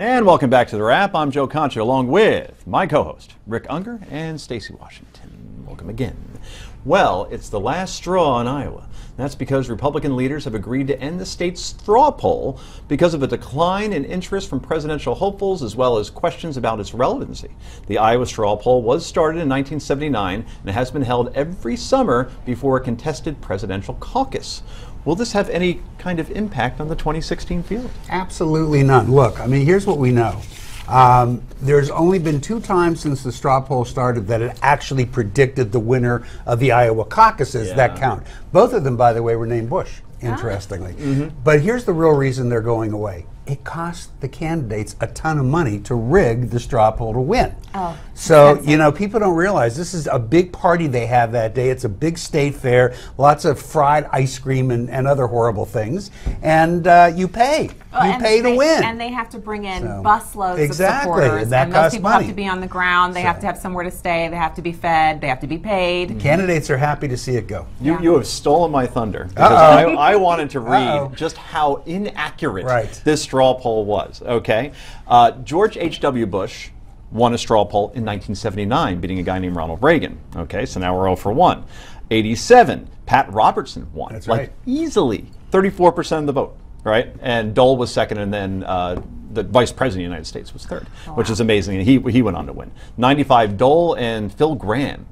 And welcome back to The Wrap. I'm Joe Concha, along with my co-host, Rick Unger and Stacey Washington. Welcome again. Well, it's the last straw in Iowa. That's because Republican leaders have agreed to end the state's straw poll because of a decline in interest from presidential hopefuls as well as questions about its relevancy. The Iowa straw poll was started in 1979 and has been held every summer before a contested presidential caucus. Will this have any kind of impact on the 2016 field? Absolutely none. Look, I mean, here's what we know. There's only been 2 times since the straw poll started that it actually predicted the winner of the Iowa caucuses that count. Both of them, by the way, were named Bush, interestingly. But here's the real reason they're going away. It costs the candidates a ton of money to rig the straw poll to win. So, you know, people don't realize this is a big party they have that day. It's a big state fair, lots of fried ice cream and other horrible things. And you pay. You pay to win. And they have to bring in busloads of supporters. And those people have to be on the ground. They have to have somewhere to stay. They have to be fed. They have to be paid. Candidates are happy to see it go. You have stolen my thunder. Because I wanted to read just how inaccurate this straw poll was. Okay, George H.W. Bush won a straw poll in 1979, beating a guy named Ronald Reagan. Okay, so now we're 0 for 1. 87, Pat Robertson won. That's like easily, 34% of the vote. Right, and Dole was second, and then the Vice President of the United States was third, which is amazing. And he went on to win. 95, Dole and Phil Gramm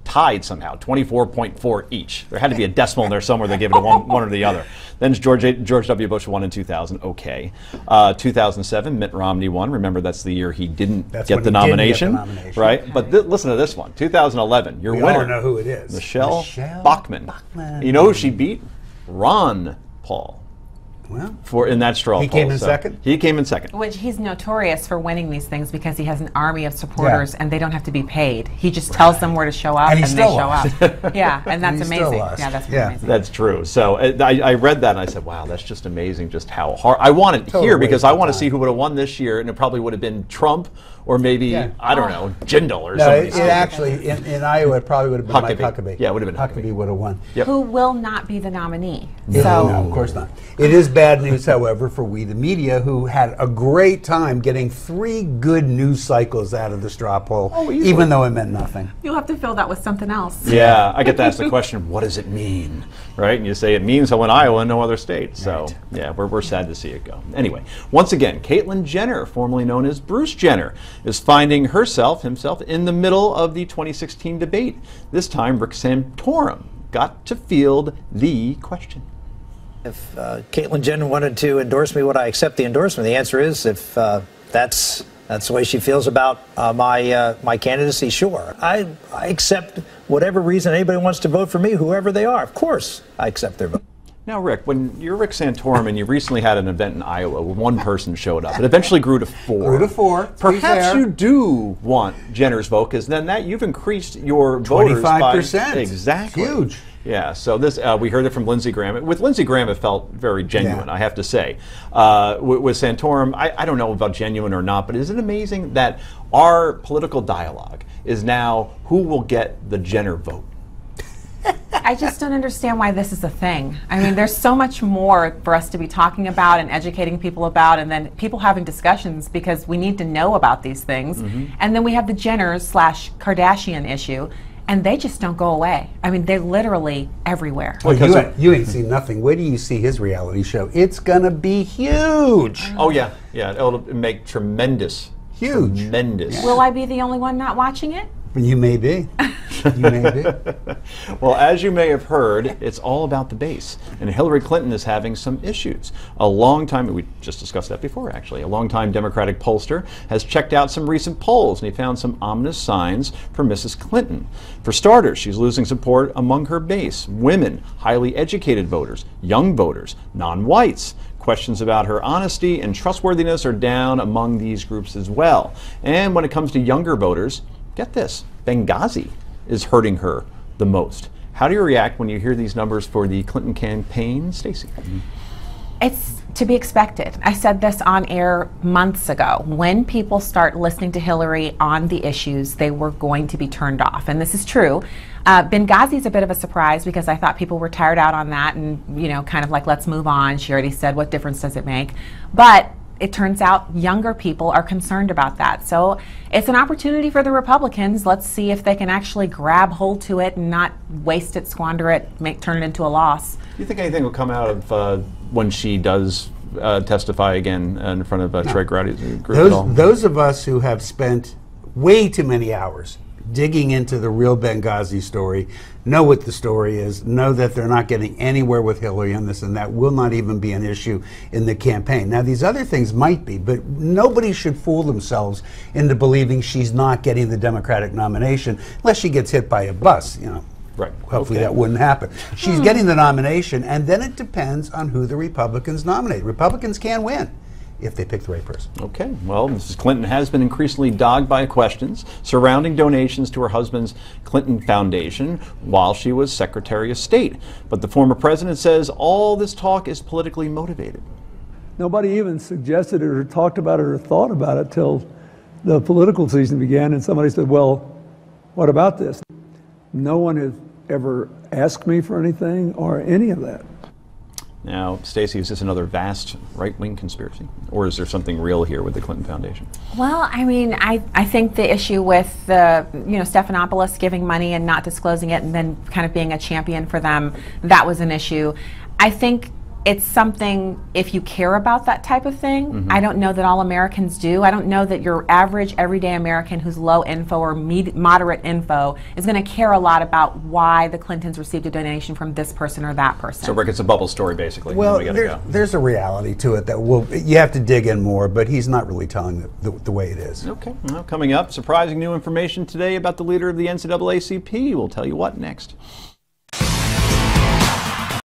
tied somehow, 24.4 each. There had to be a decimal in there somewhere. They gave it to one or the other. Then George W. Bush won in 2000. Okay, 2007, Mitt Romney won. Remember, that's the year he didn't get the nomination, right? Okay. But listen to this one, 2011. Your winner. We all know who it is. Michelle Bachmann. You know who she beat? Ron Paul. Well, in that straw poll. He came in second? He came in second. Which he's notorious for winning these things because he has an army of supporters and they don't have to be paid. He just tells them where to show up and they show up. Yeah, and that's amazing. Yeah, that's amazing. That's true. So I read that and I said, wow, that's just amazing just how hard. I want it here because I want to see who would have won this year, and it probably would have been Trump or maybe, I don't know, Jindal or something. No, it actually, in Iowa, it probably would have been Mike Huckabee. Yeah, it would have been Huckabee would have won. Yep. Who will not be the nominee. So no, of course not. It is bad news, however, for we the media, who had a great time getting 3 good news cycles out of the straw poll, even though it meant nothing. You'll have to fill that with something else. Yeah, I get to ask the question, what does it mean? Right? And you say it means so in Iowa and no other state. So, yeah, we're sad to see it go. Anyway, once again, Caitlyn Jenner, formerly known as Bruce Jenner, is finding himself in the middle of the 2016 debate. This time, Rick Santorum got to field the question. If Caitlyn Jenner wanted to endorse me, would I accept the endorsement? The answer is, if that's the way she feels about my candidacy, sure. I accept whatever reason anybody wants to vote for me, whoever they are. Of course, I accept their vote. Now, Rick, when you're Rick Santorum and you recently had an event in Iowa where 1 person showed up, it eventually grew to 4. Grew to 4. Perhaps you do want Jenner's vote, because then you've increased your voters 25%. Exactly. Huge. Yeah, so this we heard it from Lindsey Graham. With Lindsey Graham, it felt very genuine, I have to say. With Santorum, I don't know about genuine or not, but is it amazing that our political dialogue is now who will get the Jenner vote? I just don't understand why this is a thing. I mean, there's so much more for us to be talking about and educating people about, and then people having discussions because we need to know about these things. And then we have the Jenners/Kardashian issue, and they just don't go away. I mean, they're literally everywhere. Well, you ain't seen nothing. Wait till you see his reality show. It's gonna be huge. Oh yeah, it'll make tremendous. Tremendous. Will I be the only one not watching it? You may be. You may be. Well, as you may have heard, it's all about the base. And Hillary Clinton is having some issues. We just discussed that before, actually. A longtime Democratic pollster has checked out some recent polls, and he found some ominous signs for Mrs. Clinton. For starters, she's losing support among her base: women, highly educated voters, young voters, non-whites. Questions about her honesty and trustworthiness are down among these groups as well. And when it comes to younger voters, get this, Benghazi is hurting her the most. How do you react when you hear these numbers for the Clinton campaign, Stacey? It's to be expected. I said this on air months ago. When people start listening to Hillary on the issues, they were going to be turned off. And this is true. Benghazi is a bit of a surprise because I thought people were tired out on that and, kind of like, let's move on. She already said, what difference does it make? But it turns out younger people are concerned about that. So it's an opportunity for the Republicans. Let's see if they can actually grab hold to it and not waste it, squander it, turn it into a loss. Do you think anything will come out of when she does testify again in front of Trey Gowdy's group at all? Those of us who have spent way too many hours digging into the real Benghazi story know what the story is, know that they're not getting anywhere with Hillary on this, and that will not even be an issue in the campaign. Now, these other things might be, but nobody should fool themselves into believing she's not getting the Democratic nomination unless she gets hit by a bus, you know. Right. Hopefully that wouldn't happen. She's getting the nomination, and then it depends on who the Republicans nominate. Republicans can win if they pick the right person. Okay. Well, Mrs. Clinton has been increasingly dogged by questions surrounding donations to her husband's Clinton Foundation while she was Secretary of State. But the former president says all this talk is politically motivated. Nobody even suggested it or talked about it or thought about it till the political season began, and somebody said, well, what about this? No one has ever asked me for anything or any of that. Now, Stacey, is this another vast right-wing conspiracy? Or is there something real here with the Clinton Foundation? Well, I mean, I think the issue with the, Stephanopoulos giving money and not disclosing it and then kind of being a champion for them, that was an issue. I think it's something, if you care about that type of thing, I don't know that all Americans do. I don't know that your average, everyday American who's low info or moderate info is going to care a lot about why the Clintons received a donation from this person or that person. So, Rick, it's a bubble story, basically. Well, there's a reality to it that you have to dig in more, but he's not really telling the way it is. Okay. Well, coming up, surprising new information today about the leader of the NCAACP. We'll tell you what next.